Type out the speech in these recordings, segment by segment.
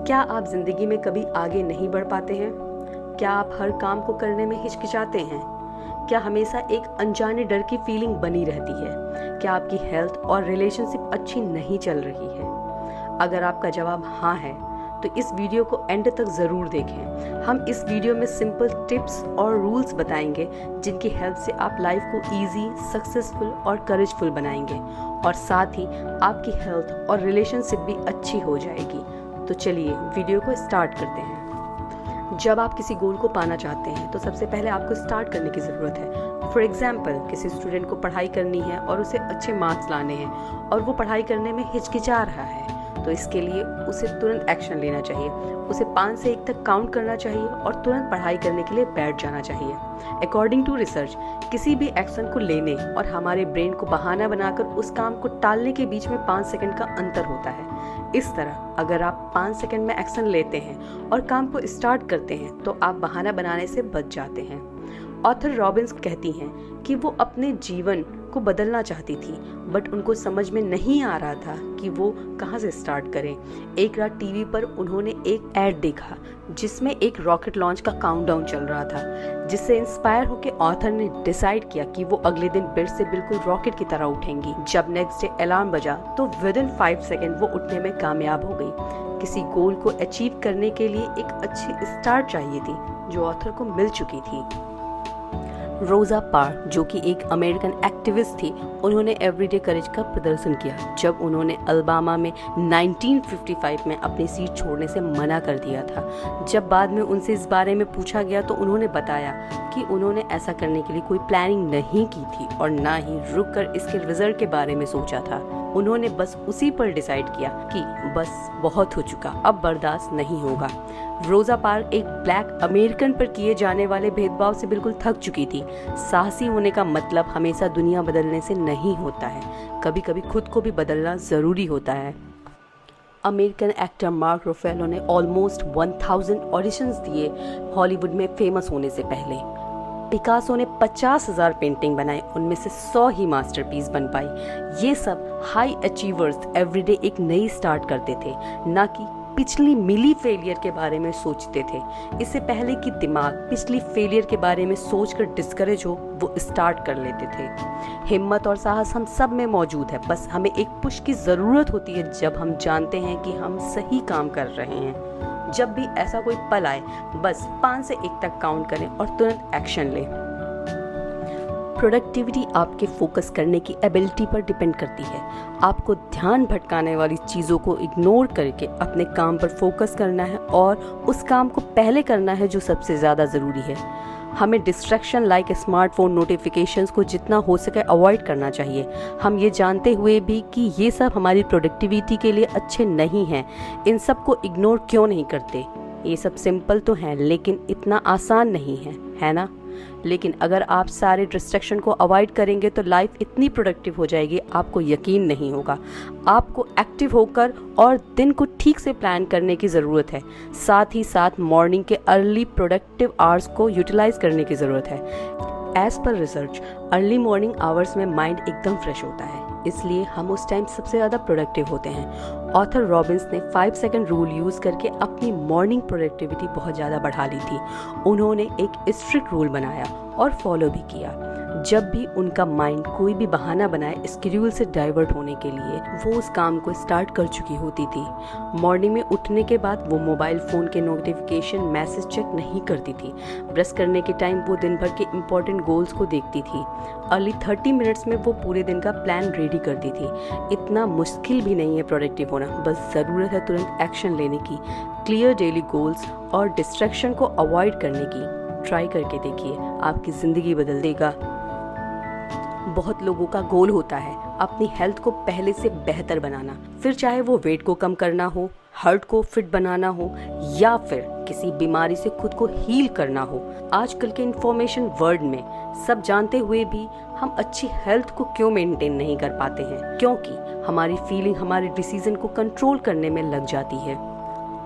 क्या आप जिंदगी में कभी आगे नहीं बढ़ पाते हैं? क्या आप हर काम को करने में हिचकिचाते हैं? क्या हमेशा एक अनजाने डर की फीलिंग बनी रहती है? क्या आपकी हेल्थ और रिलेशनशिप अच्छी नहीं चल रही है? अगर आपका जवाब हाँ है तो इस वीडियो को एंड तक ज़रूर देखें। हम इस वीडियो में सिंपल टिप्स और रूल्स बताएंगे जिनकी हेल्प से आप लाइफ को इजी, सक्सेसफुल और करेजफुल बनाएंगे और साथ ही आपकी हेल्थ और रिलेशनशिप भी अच्छी हो जाएगी। तो चलिए वीडियो को स्टार्ट करते हैं। जब आप किसी गोल को पाना चाहते हैं तो सबसे पहले आपको स्टार्ट करने की ज़रूरत है। फॉर एग्जाम्पल, किसी स्टूडेंट को पढ़ाई करनी है और उसे अच्छे मार्क्स लाने हैं और वो पढ़ाई करने में हिचकिचा रहा है, तो इसके लिए उसे तुरंत एक्शन लेना चाहिए। उसे 5 से 1 तक काउंट करना चाहिए और तुरंत पढ़ाई करने के लिए बैठ जाना चाहिए। अकॉर्डिंग टू रिसर्च, किसी भी एक्शन को लेने और हमारे ब्रेन को बहाना बनाकर उस काम को टालने के बीच में 5 सेकंड का अंतर होता है। इस तरह अगर आप 5 सेकंड में एक्शन लेते हैं और काम को स्टार्ट करते हैं तो आप बहाना बनाने से बच जाते हैं। ऑथर रॉबिन्स कहती हैं कि वो अपने जीवन को बदलना चाहती थी, बट उनको समझ में नहीं आ रहा था कि वो कहाँ से स्टार्ट करें। एक रात टीवी पर उन्होंने एक ऐड देखा जिसमें एक रॉकेट लॉन्च का काउंटडाउन चल रहा था, जिससे इंस्पायर होकर ऑथर ने डिसाइड किया कि वो अगले दिन बेड से बिल्कुल रॉकेट की तरह उठेंगी। जब नेक्स्ट डे अलार्म बजा तो विदिन 5 सेकेंड वो उठने में कामयाब हो गई। किसी गोल को अचीव करने के लिए एक अच्छी स्टार्ट चाहिए थी, जो ऑथर को मिल चुकी थी। रोजा पार्क्स, जो कि एक अमेरिकन एक्टिविस्ट थी, उन्होंने एवरीडे करेज का प्रदर्शन किया जब उन्होंने अलबामा में 1955 में अपनी सीट छोड़ने से मना कर दिया था। जब बाद में उनसे इस बारे में पूछा गया तो उन्होंने बताया कि उन्होंने ऐसा करने के लिए कोई प्लानिंग नहीं की थी और ना ही रुककर इसके रिजल्ट के बारे में सोचा था। उन्होंने बस उसी पर डिसाइड किया कि बस बहुत हो चुका, अब बर्दाश्त नहीं होगा। रोजा पार्क्स एक ब्लैक अमेरिकन पर किए जाने वाले भेदभाव से बिल्कुल थक चुकी थी। साहसी होने का मतलब हमेशा दुनिया बदलने से नहीं होता है, कभी कभी खुद को भी बदलना जरूरी होता है। अमेरिकन एक्टर मार्क रुफेलो ने ऑलमोस्ट 1000 ऑडिशंस दिए हॉलीवुड में फेमस होने से पहले। पिकासो ने 50,000 पेंटिंग बनाए, उनमें से 100 ही मास्टरपीस बन पाई। ये सब हाई अचीवर्स एवरीडे एक नई स्टार्ट करते थे, ना कि पिछली मिली फेलियर के बारे में सोचते थे। इससे पहले कि दिमाग पिछली फेलियर के बारे में सोचकर डिस्करेज हो, वो स्टार्ट कर लेते थे। हिम्मत और साहस हम सब में मौजूद है, बस हमें एक पुश की ज़रूरत होती है जब हम जानते हैं कि हम सही काम कर रहे हैं। जब भी ऐसा कोई पल आए, बस 5 से 1 तक काउंट करें और तुरंत एक्शन लें। प्रोडक्टिविटी आपके फोकस करने की एबिलिटी पर डिपेंड करती है। आपको ध्यान भटकाने वाली चीज़ों को इग्नोर करके अपने काम पर फोकस करना है और उस काम को पहले करना है जो सबसे ज़्यादा ज़रूरी है। हमें डिस्ट्रैक्शन लाइक स्मार्टफोन नोटिफिकेशंस को जितना हो सके अवॉइड करना चाहिए। हम ये जानते हुए भी कि ये सब हमारी प्रोडक्टिविटी के लिए अच्छे नहीं हैं, इन सब को इग्नोर क्यों नहीं करते? ये सब सिंपल तो है लेकिन इतना आसान नहीं है ना? लेकिन अगर आप सारे डिस्ट्रैक्शन को अवॉइड करेंगे तो लाइफ इतनी प्रोडक्टिव हो जाएगी, आपको यकीन नहीं होगा। आपको एक्टिव होकर और दिन को ठीक से प्लान करने की ज़रूरत है। साथ ही साथ मॉर्निंग के अर्ली प्रोडक्टिव आवर्स को यूटिलाइज करने की ज़रूरत है। As per research, early morning hours में माइंड एकदम फ्रेश होता है, इसलिए हम उस टाइम सबसे ज़्यादा प्रोडक्टिव होते हैं। ऑथर रॉबिन्स ने 5 सेकंड रूल यूज़ करके अपनी मॉर्निंग प्रोडक्टिविटी बहुत ज़्यादा बढ़ा ली थी। उन्होंने एक स्ट्रिक्ट रूल बनाया और फॉलो भी किया। जब भी उनका माइंड कोई भी बहाना बनाए स्केड्यूल से डाइवर्ट होने के लिए, वो उस काम को स्टार्ट कर चुकी होती थी। मॉर्निंग में उठने के बाद वो मोबाइल फ़ोन के नोटिफिकेशन मैसेज चेक नहीं करती थी। ब्रश करने के टाइम वो दिन भर के इम्पोर्टेंट गोल्स को देखती थी। अर्ली 30 मिनट्स में वो पूरे दिन का प्लान रेडी करती थी। इतना मुश्किल भी नहीं है प्रोडक्टिव होना, बस ज़रूरत है तुरंत एक्शन लेने की, क्लियर डेली गोल्स और डिस्ट्रैक्शन को अवॉइड करने की। ट्राई करके देखिए, आपकी ज़िंदगी बदल देगा। बहुत लोगों का गोल होता है अपनी हेल्थ को पहले से बेहतर बनाना, फिर चाहे वो वेट को कम करना हो, हार्ट को फिट बनाना हो या फिर किसी बीमारी से खुद को हील करना हो। आजकल के इंफॉर्मेशन वर्ल्ड में सब जानते हुए भी हम अच्छी हेल्थ को क्यों मेंटेन नहीं कर पाते हैं? क्योंकि हमारी फीलिंग हमारे डिसीजन को कंट्रोल करने में लग जाती है।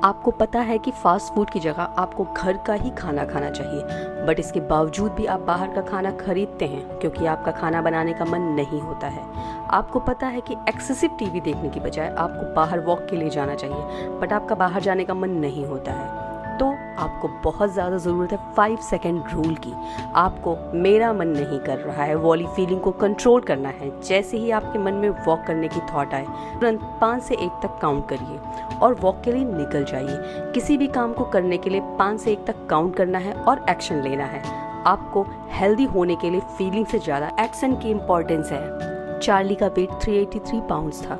आपको पता है कि फास्ट फूड की जगह आपको घर का ही खाना खाना चाहिए, बट इसके बावजूद भी आप बाहर का खाना खरीदते हैं क्योंकि आपका खाना बनाने का मन नहीं होता है। आपको पता है कि एक्सेसिव टीवी देखने की बजाय आपको बाहर वॉक के लिए जाना चाहिए, बट आपका बाहर जाने का मन नहीं होता है, तो आपको बहुत ज़्यादा ज़रूरत है 5 सेकेंड रूल की। आपको मेरा मन नहीं कर रहा है वाली फीलिंग को कंट्रोल करना है। जैसे ही आपके मन में वॉक करने की थॉट आए, तुरंत 5 से 1 तक काउंट करिए और वॉक के लिए निकल जाइए। किसी भी काम को करने के लिए 5 से 1 तक काउंट करना है और एक्शन लेना है। आपको हेल्दी होने के लिए फीलिंग से ज़्यादा एक्शन की इम्पोर्टेंस है। चार्ली का वेट 383 पाउंड्स था।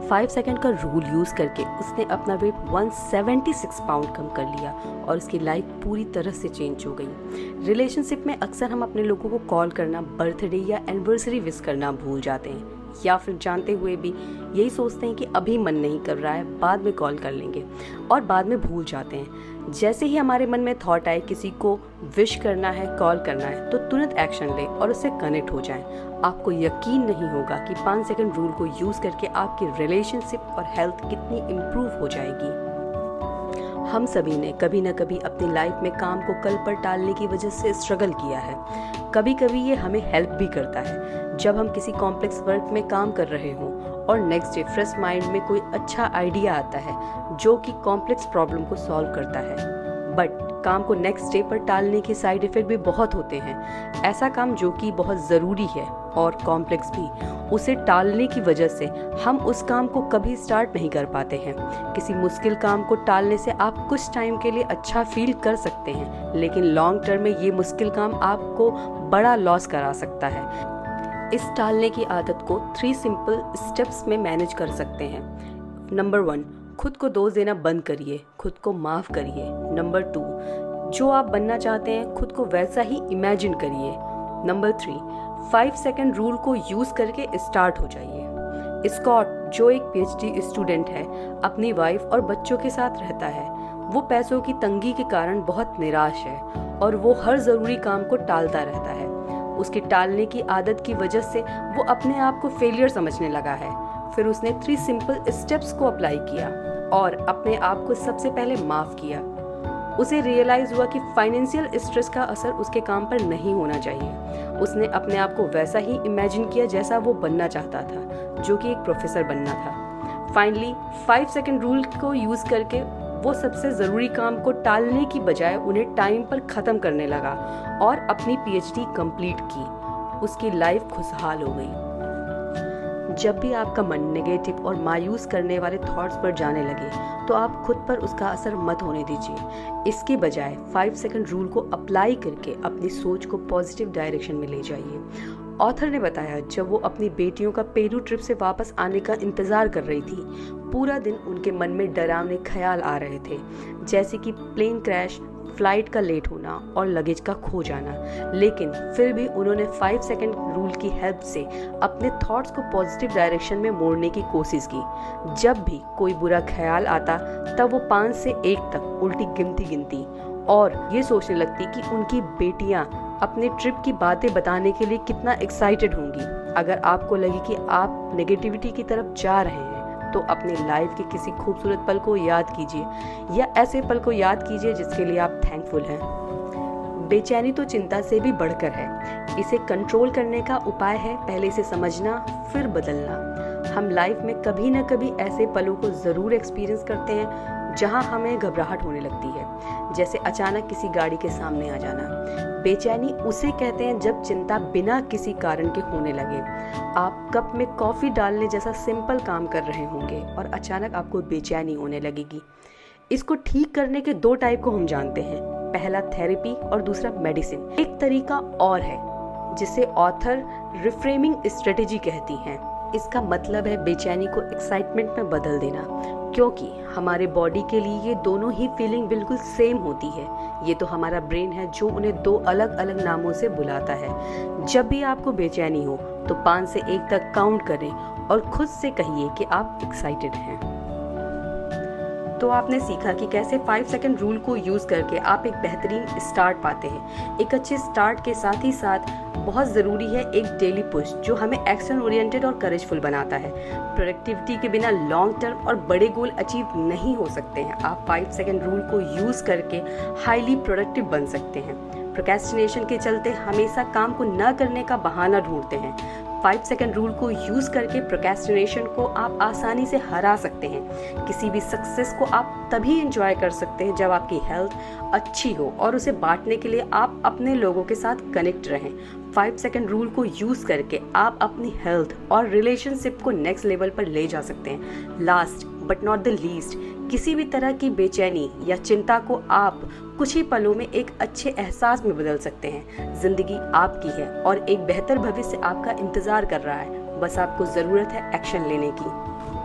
5 सेकंड का रूल यूज़ करके उसने अपना वेट 176 पाउंड कम कर लिया और उसकी लाइफ पूरी तरह से चेंज हो गई। रिलेशनशिप में अक्सर हम अपने लोगों को कॉल करना, बर्थडे या एनिवर्सरी विश करना भूल जाते हैं, या फिर जानते हुए भी यही सोचते हैं कि अभी मन नहीं कर रहा है, बाद में कॉल कर लेंगे, और बाद में भूल जाते हैं। जैसे ही हमारे मन में थॉट आए किसी को विश करना है, कॉल करना है, तो तुरंत एक्शन लें और उससे कनेक्ट हो जाएं। आपको यकीन नहीं होगा कि 5 सेकंड रूल को यूज़ करके आपकी रिलेशनशिप और हेल्थ कितनी इम्प्रूव हो जाएगी। हम सभी ने कभी न कभी अपनी लाइफ में काम को कल पर टालने की वजह से स्ट्रगल किया है। कभी कभी ये हमें हेल्प भी करता है जब हम किसी कॉम्प्लेक्स वर्क में काम कर रहे हों और नेक्स्ट डे फ्रेश माइंड में कोई अच्छा आइडिया आता है जो कि कॉम्प्लेक्स प्रॉब्लम को सॉल्व करता है। बट काम को नेक्स्ट डे पर टालने के साइड इफ़ेक्ट भी बहुत होते हैं। ऐसा काम जो कि बहुत ज़रूरी है और कॉम्प्लेक्स भी, उसे टालने की वजह से हम उस काम को कभी स्टार्ट नहीं कर पाते हैं। किसी मुश्किल काम को टालने से आप कुछ टाइम के लिए अच्छा फील कर सकते हैं, लेकिन लॉन्ग टर्म में ये मुश्किल काम आपको बड़ा लॉस करा सकता है। इस टालने की आदत को 3 सिंपल स्टेप्स में मैनेज कर सकते हैं। नंबर 1, खुद को दोष देना बंद करिए, खुद को माफ़ करिए। नंबर 2, जो आप बनना चाहते हैं खुद को वैसा ही इमेजिन करिए। नंबर 3, 5 सेकंड रूल को यूज़ करके स्टार्ट हो जाइए। स्कॉट, जो एक PhD स्टूडेंट है, अपनी वाइफ और बच्चों के साथ रहता है। वो पैसों की तंगी के कारण बहुत निराश है और वो हर ज़रूरी काम को टालता रहता है। उसकी टालने की आदत की वजह से वो अपने आप को फेलियर समझने लगा है। फिर उसने 3 सिंपल स्टेप्स को अप्लाई किया और अपने आप को सबसे पहले माफ़ किया। उसे रियलाइज़ हुआ कि फाइनेंशियल स्ट्रेस का असर उसके काम पर नहीं होना चाहिए। उसने अपने आप को वैसा ही इमेजिन किया जैसा वो बनना चाहता था, जो कि एक प्रोफेसर बनना था। फाइनली 5 सेकंड रूल को यूज़ करके वो सबसे ज़रूरी काम को टालने की बजाय उन्हें टाइम पर ख़त्म करने लगा और अपनी PhD कंप्लीट की। उसकी लाइफ खुशहाल हो गई। जब भी आपका मन नेगेटिव और मायूस करने वाले थॉट्स पर जाने लगे, तो आप खुद पर उसका असर मत होने दीजिए। इसके बजाय 5 सेकंड रूल को अप्लाई करके अपनी सोच को पॉजिटिव डायरेक्शन में ले जाइए। ऑथर ने बताया, जब वो अपनी बेटियों का पेरू ट्रिप से वापस आने का इंतज़ार कर रही थी, पूरा दिन उनके मन में डरावने ख्याल आ रहे थे, जैसे कि प्लेन क्रैश, फ्लाइट का लेट होना और लगेज का खो जाना। लेकिन फिर भी उन्होंने 5 सेकंड रूल की हेल्प से अपने थॉट्स को पॉजिटिव डायरेक्शन में मोड़ने की कोशिश की। जब भी कोई बुरा ख्याल आता, तब वो 5 से 1 तक उल्टी गिनती और ये सोचने लगती कि उनकी बेटियां अपने ट्रिप की बातें बताने के लिए कितना एक्साइटेड होंगी। अगर आपको लगे कि आप नेगेटिविटी की तरफ जा रहे हैं, तो अपनी लाइफ के किसी खूबसूरत पल को याद कीजिए या ऐसे पल को याद कीजिए जिसके लिए आप थैंकफुल हैं। बेचैनी तो चिंता से भी बढ़कर है। इसे कंट्रोल करने का उपाय है पहले इसे समझना, फिर बदलना। हम लाइफ में कभी न कभी ऐसे पलों को ज़रूर एक्सपीरियंस करते हैं जहां हमें घबराहट होने लगती है, जैसे अचानक किसी गाड़ी के सामने आ जाना। बेचैनी उसे कहते हैं जब चिंता बिना किसी कारण के होने लगे। आप कप में कॉफ़ी डालने जैसा सिंपल काम कर रहे होंगे और अचानक आपको बेचैनी होने लगेगी। इसको ठीक करने के 2 टाइप को हम जानते हैं, पहला थेरेपी और दूसरा मेडिसिन। एक तरीका और है जिसे ऑथर रिफ्रेमिंग स्ट्रेटेजी कहती हैं। इसका मतलब है बेचैनी को एक्साइटमेंट में बदल देना, क्योंकि हमारे बॉडी के लिए ये दोनों ही फीलिंग बिल्कुल सेम होती है। ये तो हमारा ब्रेन है जो उन्हें 2 अलग अलग नामों से बुलाता है। जब भी आपको बेचैनी हो तो 5 से 1 तक काउंट करें और खुद से कहिए कि आप एक्साइटेड हैं। तो आपने सीखा कि कैसे 5 सेकंड रूल को यूज़ करके आप एक बेहतरीन स्टार्ट पाते हैं। एक अच्छे स्टार्ट के साथ ही साथ बहुत ज़रूरी है एक डेली पुश, जो हमें एक्शन ओरिएंटेड और करेजफुल बनाता है। प्रोडक्टिविटी के बिना लॉन्ग टर्म और बड़े गोल अचीव नहीं हो सकते हैं। आप 5 सेकंड रूल को यूज़ करके हाईली प्रोडक्टिव बन सकते हैं। प्रोक्रेस्टिनेशन के चलते हमेशा काम को न करने का बहाना ढूंढते हैं। 5 सेकंड रूल को यूज करके प्रोक्रेस्टिनेशन को आप आसानी से हरा सकते हैं। किसी भी सक्सेस को आप तभी एंजॉय कर सकते हैं जब आपकी हेल्थ अच्छी हो और उसे बांटने के लिए आप अपने लोगों के साथ कनेक्ट रहें। 5 सेकंड रूल को यूज करके आप अपनी हेल्थ और रिलेशनशिप को नेक्स्ट लेवल पर ले जा सकते हैं। Last but not the least, किसी भी तरह की बेचैनी या चिंता को आप कुछ ही पलों में एक अच्छे एहसास में बदल सकते हैं। जिंदगी आपकी है और एक बेहतर भविष्य आपका इंतजार कर रहा है। बस आपको जरूरत है एक्शन लेने की।